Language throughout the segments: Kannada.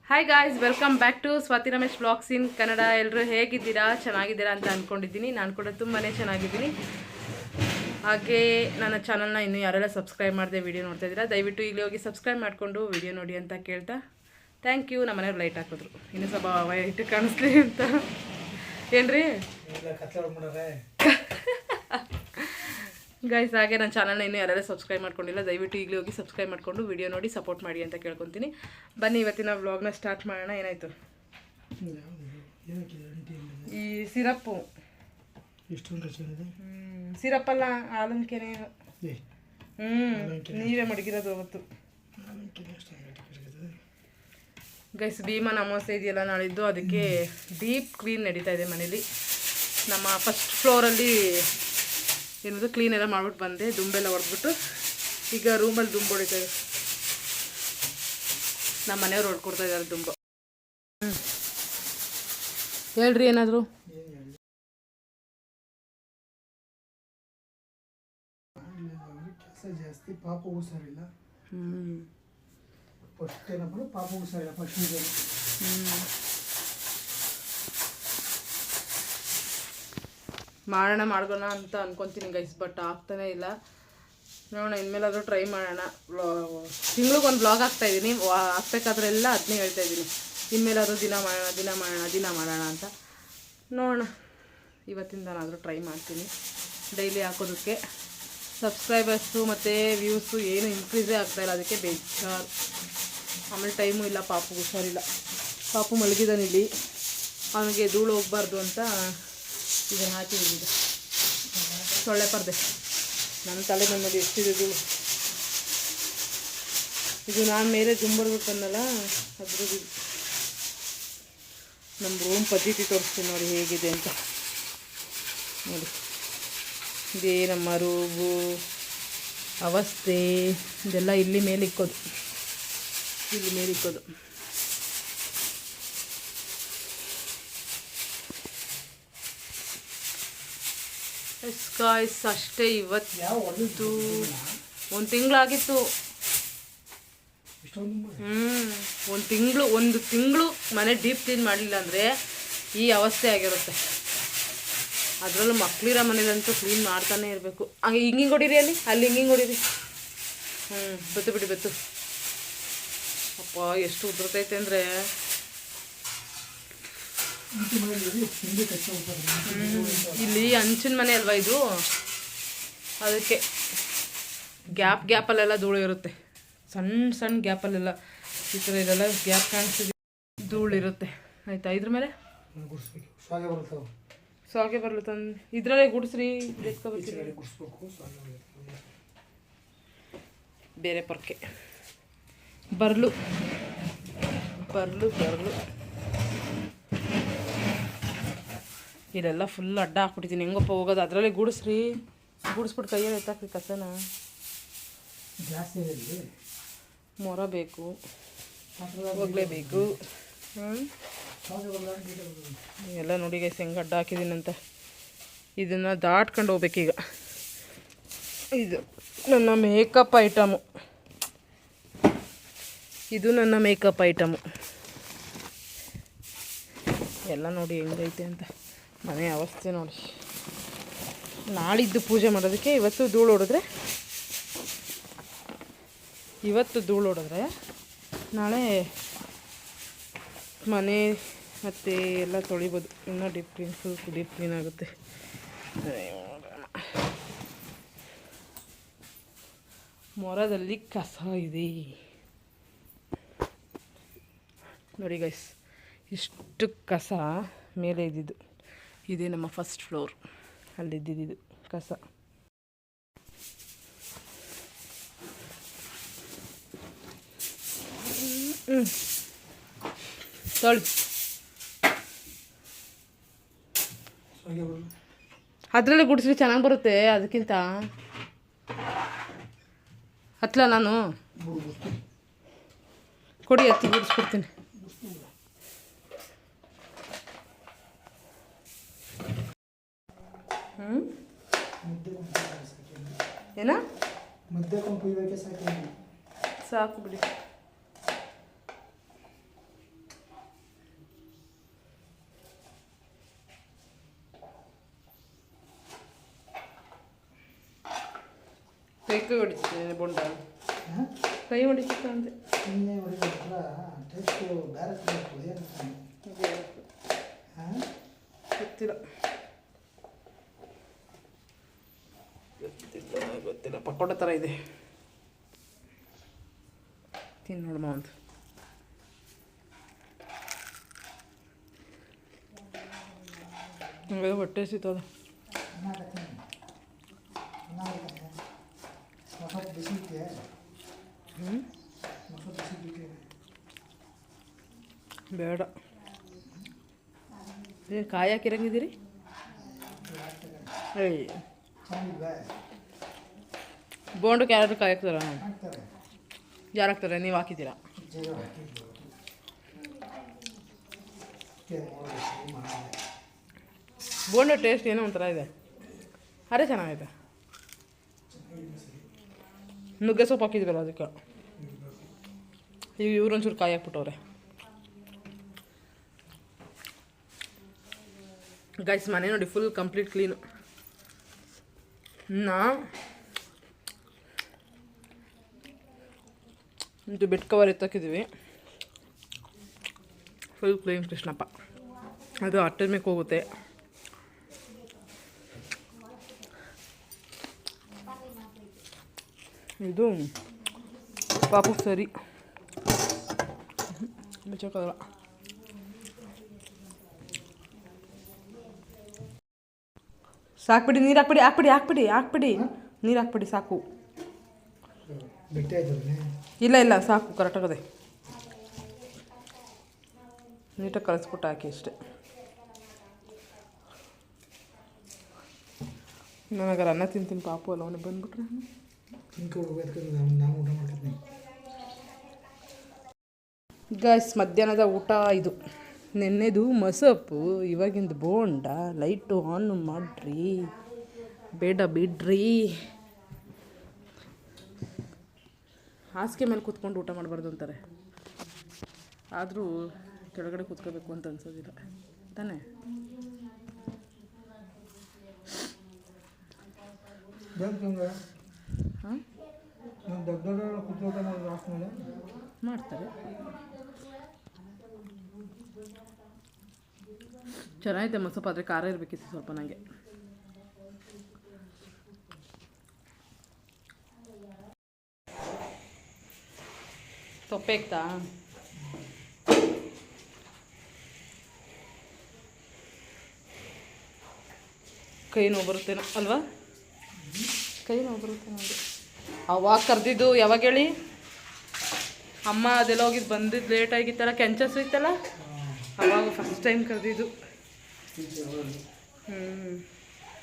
Hi guys, welcome back to Swathi Ramesh blogs in Kannada. ಎಲ್ಲರೂ ಹೇಗಿದ್ದೀರಾ? ಚೆನ್ನಾಗಿದ್ದೀರಾ ಅಂತ ಅಂದ್ಕೊಂಡಿದ್ದೀನಿ. ನಾನು ಕೂಡ ತುಂಬಾ ಚೆನ್ನಾಗಿದ್ದೀನಿ. ಹಾಗೆ ನನ್ನ ಚಾನಲ್ನ ಇನ್ನೂ ಯಾರೆಲ್ಲ ಸಬ್ಸ್ಕ್ರೈಬ್ ಮಾಡಿದೆ ವಿಡಿಯೋ ನೋಡ್ತಾ ಇದ್ದೀರಾ, ದಯವಿಟ್ಟು ಇಲ್ಲಿ ಹೋಗಿ ಸಬ್ಸ್ಕ್ರೈಬ್ ಮಾಡಿಕೊಂಡು ವಿಡಿಯೋ ನೋಡಿ ಅಂತ ಕೇಳ್ತಾ ಥ್ಯಾಂಕ್ ಯು. ನಮ್ಮ ಮನೆಯವ್ರು ಲೈಟ್ ಹಾಕಿದ್ರು, ಇನ್ನೂ ಸ್ವಲ್ಪ ವೈಟ್ ಕಾಣಿಸ್ಲಿ ಅಂತ. ಏನ್ರಿ ಗೈಸ್, ಹಾಗೆ ನನ್ನ ಚಾನಲ್ನ ಇನ್ನೂ ಯಾರೆಲ್ಲ ಸಬ್ಸ್ಕ್ರೈಬ್ ಮಾಡ್ಕೊಂಡಿಲ್ಲ, ದಯವಿಟ್ಟು ಈಗಲೇ ಹೋಗಿ ಸಬ್ಸ್ಕ್ರೈಬ್ ಮಾಡಿಕೊಂಡು ವಿಡಿಯೋ ನೋಡಿ ಸಪೋರ್ಟ್ ಮಾಡಿ ಅಂತ ಕೇಳ್ಕೊತೀನಿ. ಬನ್ನಿ ಇವತ್ತಿನ ವ್ಲಾಗ್ನ ಸ್ಟಾರ್ಟ್ ಮಾಡೋಣ. ಏನಾಯಿತು? ಈ ಸಿರಪ್ಪು ಸಿರಪ್ ಅಲ್ಲ, ಹಾಲಂಕೆನೆ. ನೀವೇ ಮಡಗಿರೋದು ಅವತ್ತು ಗೈಸ್. ಭೀಮನ ಅಮಾವಾಸ್ಯೆ ಇದೆಯಲ್ಲ ನಾಳಿದ್ದು, ಅದಕ್ಕೆ ಡೀಪ್ ಕ್ಲೀನ್ ನಡೀತಾ ಇದೆ ಮನೇಲಿ. ನಮ್ಮ ಫಸ್ಟ್ ಫ್ಲೋರಲ್ಲಿ ಏನದು ಕ್ಲೀನ್ ಎಲ್ಲ ಮಾಡ್ಬಿಟ್ಟು ಬಂದೆ, ದುಂಬೆಲ್ಲ ಹೊಡೆದ್ಬಿಟ್ಟು ಈಗ ರೂಮಲ್ಲಿ ದುಂಬು ಹೊಡಿತಾ ಇದೆ. ನಮ್ಮ ಮನೆಯವ್ರು ಹೊಡ್ಕೊಡ್ತಾ ಇದ್ದಾರೆ ದುಂಬು. ಹೇಳ್ರಿ ಏನಾದರೂ. ಜಾಸ್ತಿ ಪಾಪ ಹುಷಾರಿಲ್ಲ. ಫಸ್ಟ್ ಏನಪ್ಪ ಪಾಪ ಹುಷಾರಿಲ್ಲ ಫಸ್ಟ್. ಮಾಡೋಣ ಅಂತ ಅನ್ಕೊತೀನಿ ಗೈಸ್, ಬಟ್ ಆಗ್ತಾನೆ ಇಲ್ಲ. ನೋಡೋಣ, ಇನ್ಮೇಲಾದರೂ ಟ್ರೈ ಮಾಡೋಣ. ತಿಂಗ್ಳಿಗೊಂದು ಬ್ಲಾಗ್ ಹಾಕ್ತಾಯಿದ್ದೀನಿ, ಹಾಕ್ಬೇಕಾದ್ರೆಲ್ಲ ಅದನ್ನೇ ಹೇಳ್ತಾ ಇದ್ದೀನಿ. ಇನ್ಮೇಲಾದರೂ ದಿನ ಮಾಡೋಣ ಅಂತ ನೋಡೋಣ. ಇವತ್ತಿಂದನಾದರೂ ಟ್ರೈ ಮಾಡ್ತೀನಿ ಡೈಲಿ ಹಾಕೋದಕ್ಕೆ. ಸಬ್ಸ್ಕ್ರೈಬರ್ಸು ಮತ್ತು ವ್ಯೂಸು ಏನು ಇನ್ಕ್ರೀಸೇ ಆಗ್ತಾಯಿಲ್ಲ, ಅದಕ್ಕೆ ಬೇಜಾರು. ಆಮೇಲೆ ಟೈಮು ಇಲ್ಲ, ಪಾಪು ಹುಷಾರಿಲ್ಲ. ಪಾಪು ಮಲಗಿದಾನಿಲ್ಲಿ, ಅವನಿಗೆ ಧೂಳು ಹೋಗ್ಬಾರ್ದು ಅಂತ ಇದನ್ನು ಹಾಕಿದ್ದೀನಿ. ಸೊಳ್ಳೆ ಪರ್ದೆ ನನ್ನ ತಲೆ ನಮ್ಮದು ಎಷ್ಟಿದೆ ಧೂಳು. ಇದು ನಾನು ಮೇಲೆ ದುಂಬರ್ಬೇಕನ್ನಲ್ಲ, ಅದ್ರದ್ದು ನಮ್ಮ ರೂಮ್ ಪದ್ಧತಿ ತೋರಿಸ್ತೀನಿ ನೋಡಿ ಹೇಗಿದೆ ಅಂತ. ನೋಡಿ, ಇದೇ ನಮ್ಮ ರೂಮು ಅವಸ್ಥೆ. ಇದೆಲ್ಲ ಇಲ್ಲಿ ಮೇಲೆ ಇಕ್ಕೋದು. ಗಾಯ್ಸ್ ಅಷ್ಟೇ. ಇವತ್ತು ಒಂದು ತಿಂಗಳಾಗಿತ್ತು. ಒಂದು ತಿಂಗಳು ಮನೆ ಡೀಪ್ ಕ್ಲೀನ್ ಮಾಡಲಿಲ್ಲ ಅಂದರೆ ಈ ಅವಸ್ಥೆ ಆಗಿರುತ್ತೆ. ಅದರಲ್ಲೂ ಮಕ್ಕಳಿರೋ ಮನೇಲಂತೂ ಕ್ಲೀನ್ ಮಾಡ್ತಾನೆ ಇರಬೇಕು. ಹಂಗೆ ಹಿಂಗಿಂಗೆ ಹೊಡೀರಿ, ಅಲ್ಲಿ ಹಿಂಗಿಂಗೆ ಹೊಡೀರಿ. ಬೆತ್ತು ಬಿಡಿ ಬೆತ್ತು. ಅಪ್ಪ ಎಷ್ಟು ಉದುರ್ತೈತೆ ಅಂದರೆ, ಇಲ್ಲಿ ಹಂಚಿನ ಮನೆ ಅಲ್ವಾ ಇದು, ಅದಕ್ಕೆ ಗ್ಯಾಪಲ್ಲೆಲ್ಲ ಧೂಳು ಇರುತ್ತೆ. ಸಣ್ಣ ಗ್ಯಾಪಲ್ಲೆಲ್ಲ ಈ ಥರ ಇದೆಲ್ಲ ಗ್ಯಾಪ್ ಕಾಣಿಸ್ತಿದೆ, ಧೂಳಿರುತ್ತೆ. ಆಯಿತಾ? ಇದ್ರ ಮೇಲೆ ಸಾಗೆ ಬರಲು ತಂದು ಇದರಲ್ಲೇ ಗುಡಿಸ್ರಿ. ಬೇರೆ ಪರ್ಕೆ ಬರಲು ಇಲ್ಲೆಲ್ಲ ಫುಲ್ ಅಡ್ಡ ಹಾಕ್ಬಿಟ್ಟಿದ್ದೀನಿ. ಹೆಂಗಪ್ಪ ಹೋಗೋದು? ಅದರಲ್ಲೇ ಗುಡಿಸ್ಬಿಟ್ಟು ಕೈಯಲ್ಲಿ ಎತ್ತಾಕ್ರಿ ಕಸನ. ಮೊರ ಬೇಕು, ಹೋಗ್ಲೇಬೇಕು. ಎಲ್ಲ ನೋಡಿ ಗೈಸ್ ಹೆಂಗೆ ಅಡ್ಡ ಹಾಕಿದ್ದೀನಂತ. ಇದನ್ನು ದಾಟ್ಕೊಂಡು ಹೋಗ್ಬೇಕೀಗ. ಇದು ನನ್ನ ಮೇಕಪ್ ಐಟಮು. ಎಲ್ಲ ನೋಡಿ ಹೆಂಗೈತೆ ಅಂತ. ಮನೆ ಅವಸ್ಥೆ ನೋಡಿ. ನಾಳಿದ್ದು ಪೂಜೆ ಮಾಡೋದಕ್ಕೆ ಇವತ್ತು ಧೂಳು ಹೊಡೆದ್ರೆ ನಾಳೆ ಮನೆ ಮತ್ತು ಎಲ್ಲ ತೊಳಿಬೋದು. ಇನ್ನೂ ಡೀಪ್ ಕ್ಲೀನ್ ಆಗುತ್ತೆ. ಮೊರದಲ್ಲಿ ಕಸ ಇದೆ ನೋಡಿ ಗೈಸ್. ಇಷ್ಟು ಕಸ ಮೇಲೆ ಇದ್ದಿದ್ದು. ಇದೇ ನಮ್ಮ ಫಸ್ಟ್ ಫ್ಲೋರ್, ಅಲ್ಲಿದ್ದಿದ್ದು ಕಸ. ತೊಳಿ ಅದರಲ್ಲೇ ಗುಡಿಸ್ರಿ, ಚೆನ್ನಾಗಿ ಬರುತ್ತೆ. ಅದಕ್ಕಿಂತ ಹತ್ಲ ನಾನು ಕೊಡಿ, ಹತ್ತಿ ಗುಡಿಸ್ಕೊಡ್ತೀನಿ. ಏನ ಸಾಕು ಬಿಡಿ. ಕೈ ಹೊಡಿತೀನಿ ಬೋಂಡ ಹಾಂ ಕೈ ಹೊಡಿತಿತ್ತು ಅಂದೆ. ಸುಮ್ಮನೆ ಹೊಡಿಬೇಕಲ್ಲ ಟೇಸ್ಟು ಬೇರೆ ಸಿಗಬೇಕು ಏನು ಹಾಂ ಗೊತ್ತಿಲ್ಲ ಗೊತ್ತಿಲ್ಲ ಪಕೋಡ ಥರ ಇದೆ. ತಿನ್ನು ನೋಡಮ್ಮ ಒಂದು. ಹಂಗೆ ಹೊಟ್ಟೆ ಸಿಗ್ತದ. ಮೊಸರು ಬಿಸಿ ಇದೆಯಾ ಮೊಸರು ಬಿಸಿ ಬಿಟ್ಟೆ ಬೇಡ. ಕಾಯಿ ಹಾಕಿರಂಗಿದ್ದೀರಿ? ಏಯ್ ಚೆನ್ನಾಗಿಲ್ವಾ ಬೋಂಡಕ್ಕೆ ಯಾರಾದ್ರೂ ಕಾಯಿ ಹಾಕ್ತಾರ? ಹಾಕ್ತಾರೆ ಯಾರು ಹಾಕ್ತಾರೆ? ನೀವು ಹಾಕಿದ್ದೀರಾ? ಜೀವ ಹಾಕಿದ್ದು ಬೋಂಡ ಟೇಸ್ಟ್ ಏನೋ ಒಂಥರ ಇದೆ. ಅರೆ ಚೆನ್ನಾಗಿದೆ. ನುಗ್ಗೆ ಸೊಪ್ಪು ಹಾಕಿದ್ವಲ್ಲ ಅದಕ್ಕೆ. ಈಗ ಇವ್ರೊಂಚೂರು ಕಾಯಿ ಹಾಕ್ಬಿಟ್ಟವ್ರೆ. ಗೈಸ್ ಮನೆ ನೋಡಿ ಫುಲ್ ಕಂಪ್ಲೀಟ್ ಕ್ಲೀನು. ಇದು ಬೆಡ್ ಕವರ್ ಎತ್ತಕ್ಕಿದ್ದೀವಿ. Full clean Krishnappa. ಅದು ಅಟ್ಟದ ಮೇಲೆ ಹೋಗುತ್ತೆ. ಇದು ಪಾಪು ಸರಿ ಮುಚ್ಚೋಕ್ಕಾಗಲ್ಲ. ಸಾಕ್ಬಿಡಿ, ನೀರು ಹಾಕ್ಬಿಡಿ ಹಾಕ್ಬಿಡಿ ಹಾಕ್ಬಿಡಿ ಹಾಕ್ಬಿಡಿ ನೀರು ಹಾಕ್ಬಿಡಿ ಸಾಕು. ಬಿಟ್ಟೆ ಆಯ್ತದೆ ಇಲ್ಲ ಇಲ್ಲ ಸಾಕು, ಕರೆಕ್ಟಾಗದೆ. ನೀಟಾಗಿ ಕಳಿಸ್ಬಿಟ್ಟು ಹಾಕಿ ಅಷ್ಟೆ. ನನಗಾರ ಅನ್ನ ತಿಂತೀನಿ ಪಾಪು ಅಲ್ಲ, ಅವನಿಗೆ ಬಂದ್ಬಿಟ್ರೆ ನಾನು ಊಟ ಮಾಡ್ತೀನಿ. ಗೈಸ್ ಮಧ್ಯಾಹ್ನದ ಊಟ ಇದು. ನೆನ್ನೆದು ಮಸಪ್ಪು, ಇವಾಗಿಂದು ಬೋಂಡ. ಲೈಟು ಆನ್ ಮಾಡ್ರಿ, ಬೇಡ ಬಿಡ್ರಿ. ಹಾಸಿಗೆ ಮೇಲೆ ಕೂತ್ಕೊಂಡು ಊಟ ಮಾಡಬಾರ್ದು ಅಂತಾರೆ, ಆದರೂ ಕೆಳಗಡೆ ಕೂತ್ಕೋಬೇಕು ಅಂತ ಅನ್ಸೋದಿಲ್ಲ ತಾನೇ. ಹಾಂ ದೊಡ್ಡ ದೊಡ್ಡ ಕೂತ್ಕೋಟ ಮೇಲೆ ಮಾಡ್ತಾರೆ. ಚೆನ್ನಾಗೈತೆ ಮಸಪ್ಪ, ಆದರೆ ಖಾರ ಇರಬೇಕಿತ್ತು ಸ್ವಲ್ಪ ನನಗೆ. ಸೊಪ್ಪೆ ಇಕ್ತಾ? ಕೈ ನೋವು ಬರುತ್ತೇನೋ ಅಲ್ವಾ? ಕೈ ನೋವು ಬರುತ್ತೇನೋ ಅದು. ಅವಾಗ ಕರೆದಿದ್ದು ಯಾವಾಗ ಹೇಳಿ? ಅಮ್ಮ ಅದೆಲ್ಲ ಹೋಗಿದ್ದು ಬಂದಿದ್ದು ಲೇಟ್ ಆಗಿತ್ತಲ್ಲ, ಕೆಂಚಸ್ ಇತ್ತಲ್ಲ, ಅವಾಗ ಫಸ್ಟ್ ಟೈಮ್ ಕರೆದಿದ್ದು.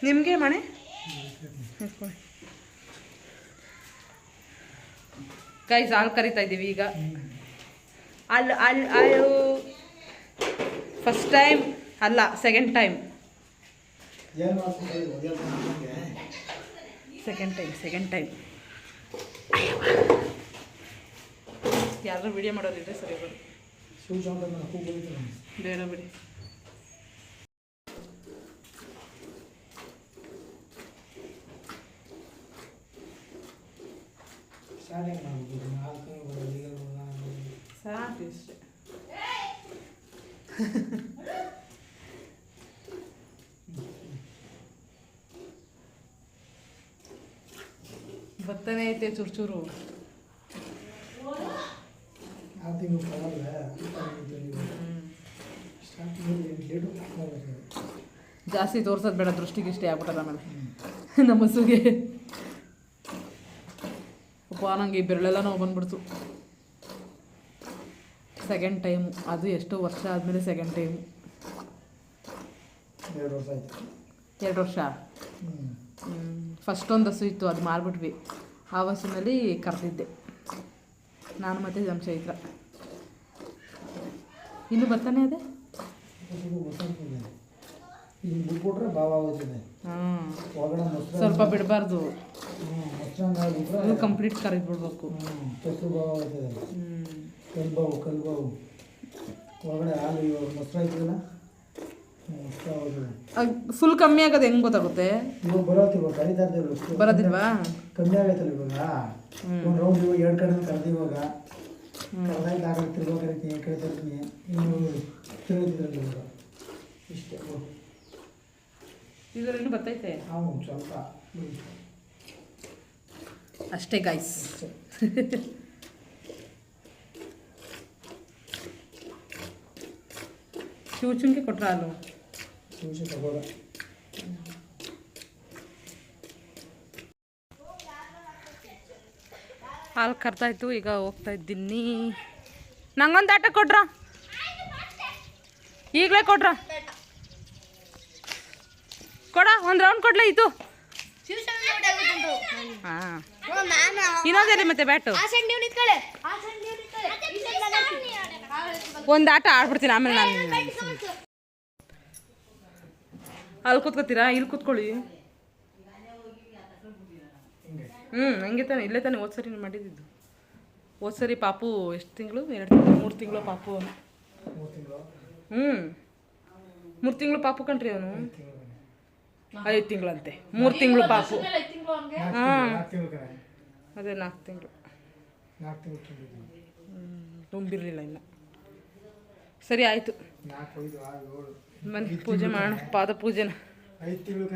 ನಿಮಗೆ ಮನೆ ಗೈಸ್ ಹಾಲು ಕರಿತಾ ಇದ್ದೀವಿ ಈಗ. ಅಲ್ಲು ಫಸ್ಟ್ ಟೈಮ್ ಅಲ್ಲ, ಸೆಕೆಂಡ್ ಟೈಮ್. ಸೆಕೆಂಡ್ ಟೈಮ್ ಯಾರು ವಿಡಿಯೋ ಮಾಡೋದಿದ್ರೆ ಸರಿ ಬರು. ಬೇಡ ಬಿಡಿ. ಸಾಕು ಇಷ್ಟೇ. ಭತ್ತನೇ ಐತೆ ಚೂರು. ಜಾಸ್ತಿ ತೋರ್ಸೋದು ಬೇಡ, ದೃಷ್ಟಿಗಿಷ್ಟೇ ಆಗ್ಬಿಟ್ಟದ ಆಮೇಲೆ ನಮ್ಮ ಹಸುಗೆ. ಅಪ್ಪ ನನಗೆ ಈ ಬೆರಳೆಲ್ಲ ನೋವು ಬಂದ್ಬಿಡ್ತು. ಸೆಕೆಂಡ್ ಟೈಮು, ಅದು ಎಷ್ಟೋ ವರ್ಷ ಆದಮೇಲೆ ಸೆಕೆಂಡ್ ಟೈಮು. 2 ವರ್ಷ ಆಯ್ತು. 2 ವರ್ಷ. ಫಸ್ಟ್ ಒಂದು ಹಸು ಇತ್ತು, ಅದು ಮಾರ್ಬಿಟ್ವಿ. ಆ ಹಸುನಲ್ಲಿ ಕರೆದಿದ್ದೆ ನಾನು ಮತ್ತು ನಮ್ಮ ಚೈತ್ರ. ಇನ್ನು ಬರ್ತಾನೆ ಅದೇ. ಸ್ವಲ್ಪ ಬಿಡಬಾರ್ದು, ಕಂಪ್ಲೀಟ್ ಕರಿದ್ಬಿಡ್ಬೇಕು. ಫುಲ್ ಕಮ್ಮಿ ಆಗೋದು ಹೆಂಗೆ ಗೊತ್ತಾಗುತ್ತೆ? ಬರೋದಿಲ್ವಾ? ಕಮ್ಮಿ ಆಗೈತಲ್ಲ ಇವಾಗ ಒಂದು ರೌಂಡ್ ಇವಾಗ 2 ಕಡೆ ಕರೆದು ಇವಾಗ ಕರೆದಾಗಿ ಆ ಕಡೆ ತಿರ್ಗೋಕರಿತೀನಿ ಈ ಕಡೆ ತರ್ತೀನಿ ಇನ್ನು ತಿರುಗಿದ್ರಲ್ಲಿ ಇವಾಗ ಇಷ್ಟೇ ಇದರಲ್ಲಿ ಬರ್ತೈತೆ ನಾವು ಸ್ವಲ್ಪ ಅಷ್ಟೇ ಗೈಸ್. ಚೂಚುನ್ಗೆ ಕೊಟ್ರ ಅಲ್ವ ನಿಮಿಷ ತಗೋಲ್ಲ. ಹಾಲು ಕರ್ತಾಯಿತ್ತು, ಈಗ ಹೋಗ್ತಾ ಇದ್ದೀನಿ. ನಂಗೊಂದು ಆಟ ಕೊಟ್ರ, ಈಗಲೇ ಕೊಟ್ರ, ಕೊಡ ಒಂದು ರೌಂಡ್ ಕೊಡ್ಲ ಇತ್ತು. ಹಾಂ ಇನ್ನೊಂದೇಲಿ ಮತ್ತೆ ಬ್ಯಾಟು ಒಂದು ಆಟ ಆಡ್ಬಿಡ್ತೀನಿ ಆಮೇಲೆ ನಾನು. ಅಲ್ಲಿ ಕೂತ್ಕೋತೀರಾ? ಇಲ್ಲಿ ಕೂತ್ಕೊಳ್ಳಿ. ಹಂಗೆ ತಾನೆ, ಇಲ್ಲೇ ತಾನೆ ಹೋದ್ ಸರಿ ಮಾಡಿದ್ದು. ಹೋದ್ ಸರಿ ಪಾಪು ಎಷ್ಟು ತಿಂಗಳು, 2 ತಿಂಗಳು 3 ತಿಂಗಳು ಪಾಪು. 3 ತಿಂಗಳು ಪಾಪು ಕಣ್ರಿ ಅವನು. 5 ತಿಂಗಳಂತೆ, 3 ತಿಂಗಳು ಪಾಪು. ಹಾಂ ಅದೇ 4 ತಿಂಗಳು ತುಂಬಿರಲಿಲ್ಲ ಇನ್ನು. ಸರಿ ಆಯಿತು, ಬನ್ನಿ ಪೂಜೆ ಮಾಡೋಣ, ಪಾದ ಪೂಜೆನ. 5 ತಿಂಗಳು